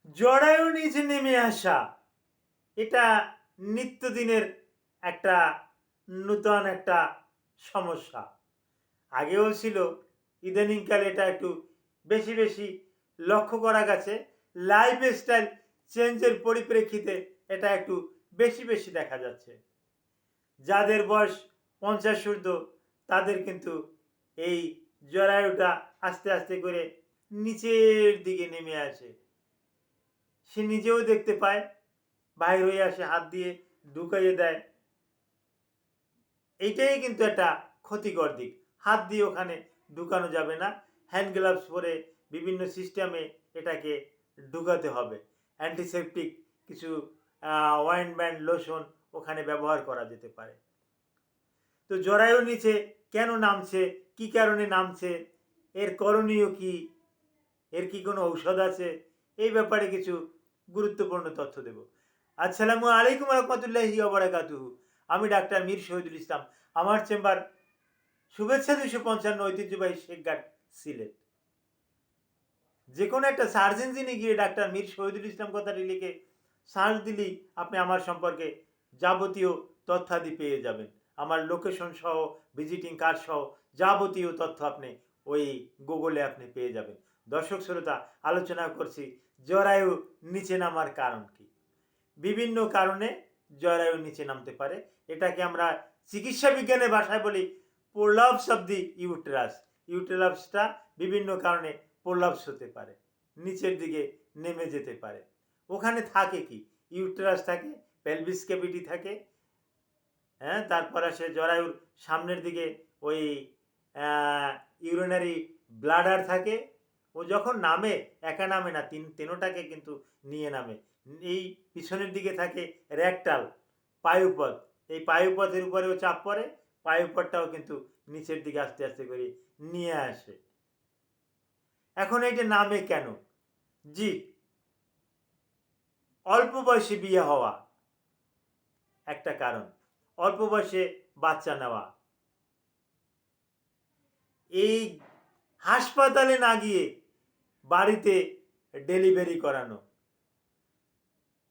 জরায়ু নিচে নেমে আসা এটা নিত্যদিনের একটা নূতন একটা সমস্যা। আগেও ছিল, ইদানিংকালে এটা একটু বেশি বেশি লক্ষ্য করা গেছে। লাইফস্টাইল চেঞ্জের পরিপ্রেক্ষিতে এটা একটু বেশি বেশি দেখা যাচ্ছে। যাদের বয়স 50 ঊর্ধ্ব তাদের কিন্তু এই জরায়ুটা আস্তে আস্তে করে নিচের দিকে নেমে আসে। সে নিজেও দেখতে পায়, বাইর হয়ে আসে, হাত দিয়ে ঢুকাইয়ে দেয়। এইটাই কিন্তু একটা ক্ষতিকর দিক। হাত দিয়ে ওখানে ঢুকানো যাবে না, হ্যান্ড গ্লাভস পরে বিভিন্ন সিস্টেমে এটাকে ঢুকাতে হবে। অ্যান্টিসেপটিক কিছু অয়েন্টমেন্ট, লোশন ওখানে ব্যবহার করা যেতে পারে। তো জরায়ুর নিচে কেন নামছে, কি কারণে নামছে, এর করণীয় কি, এর কি কোনো ঔষধ আছে, এই ব্যাপারে কিছু গুরুত্বপূর্ণ তথ্য দেব। আসসালামু আলাইকুম রহমতুল্লাহি ওয়া বারাকাতুহু। আমি ডাক্তার মীর শহীদুল ইসলাম। আমার চেম্বার শুভেচ্ছা 255, ঐতিহ্যবাহী শেখঘাট, সিলেট। যে কোনো একটা সার্চ ইঞ্জিনে গিয়ে ডাক্তার মীর শহীদুল ইসলাম কথাটি লিখে সার্চ দিলেই আপনি আমার সম্পর্কে যাবতীয় তথ্যাদি পেয়ে যাবেন। আমার লোকেশন সহ, ভিজিটিং কার্ড সহ যাবতীয় তথ্য আপনি ওই গুগলে আপনি পেয়ে যাবেন। দর্শক শ্রোতা, আলোচনা করছি জরায়ু নিচে নামার কারণ কি। বিভিন্ন কারণে জরায়ু নিচে নামতে পারে। এটাকে আমরা চিকিৎসা বিজ্ঞানের ভাষায় বলি প্রোলাপস অফ দি ইউটেরাস। ইউটেরাসটা বিভিন্ন কারণে প্রোলাপস হতে পারে, নিচের দিকে নেমে যেতে পারে। ওখানে থাকে কি, ইউটেরাস থাকে, পেলভিস ক্যাভিটি থাকে, হ্যাঁ, তারপর আসে জরায়ুর সামনের দিকে ওই ইউরিনারি ব্লাডার থাকে। ও যখন নামে একা নামে না, তিনোটাকে কিন্তু নিয়ে নামে। এই পিছনের দিকে থাকে রেকটাল পায়ুপথ, এই পায়ুপথের উপরেও চাপ পড়ে, পায়ুপথটাও কিন্তু নিচের দিকে আস্তে আস্তে করে নিয়ে আসে। এখন এইটা নামে কেন? জি, অল্প বয়সে বিয়ে হওয়া একটা কারণ, অল্প বয়সে বাচ্চা নেওয়া, এই হাসপাতালে না গিয়ে বাড়িতে ডেলিভারি করানো,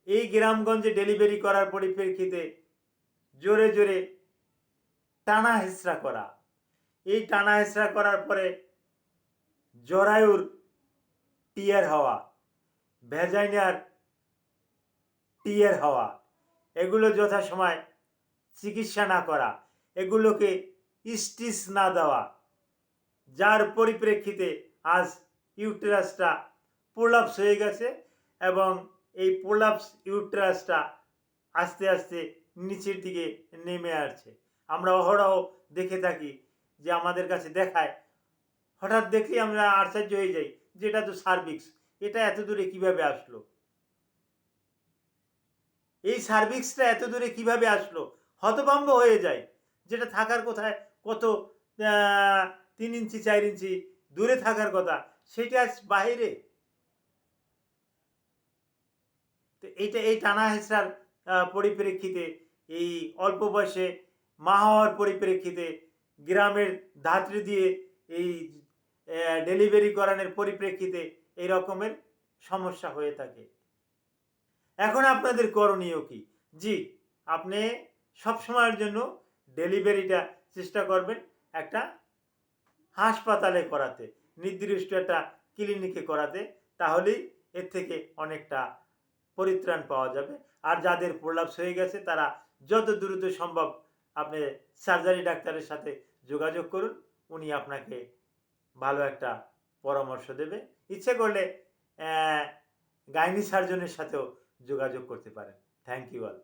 এই গ্রামগঞ্জে ডেলিভারি করার পরিপ্রেক্ষিতে জোরে জোরে টানা হেঁচড়া করা, এই টানা হেঁচড়া করার পরে জরায়ুর টিয়ার হওয়া, ভ্যাজাইনার টিয়ার হওয়া, এগুলো যথাসময় চিকিৎসা না করা, এগুলোকে স্টিচ না দেওয়া, যার পরিপ্রেক্ষিতে আজ ইউটেরাসটা প্রোলাপস হয়ে গেছে এবং এই প্রোলাপস ইউটেরাসটা আস্তে আস্তে নিচের দিকে নেমে আসছে। আমরা অহরহ দেখে থাকি যে আমাদের কাছে দেখায়, হঠাৎ দেখলেই আমরা আশ্চর্য হয়ে যাই যে এটা তো সার্ভিক্স, এটা এত দূরে কিভাবে আসলো, এই সার্ভিক্সটা এত দূরে কিভাবে আসলো, হতভম্ব হয়ে যায়। যেটা থাকার কোথায় কত 3 ইঞ্চি 4 ইঞ্চি দূরে থাকার কথা, সেটা আজ বাইরে। তো এইটা এই টানা হেঁচড়ার পরিপ্রেক্ষিতে, এই অল্প বয়সে মা হওয়ার পরিপ্রেক্ষিতে, গ্রামের ধাত্রী দিয়ে এই ডেলিভারি করানোর পরিপ্রেক্ষিতে এই রকমের সমস্যা হয়ে থাকে। এখন আপনাদের করণীয় কি? জি, আপনি সবসময়ের জন্য ডেলিভারিটা চেষ্টা করবেন একটা হাসপাতালে করাতে, নির্দিষ্ট একটা ক্লিনিকে করাতে, তাহলেই এর থেকে অনেকটা পরিত্রাণ পাওয়া যাবে। আর যাদের প্রলাপস হয়ে গেছে তারা যত দ্রুত সম্ভব আপনি সার্জারি ডাক্তারের সাথে যোগাযোগ করুন, উনি আপনাকে ভালো একটা পরামর্শ দেবে। ইচ্ছে করলে গাইনি সার্জনের সাথেও যোগাযোগ করতে পারেন। Thank you all.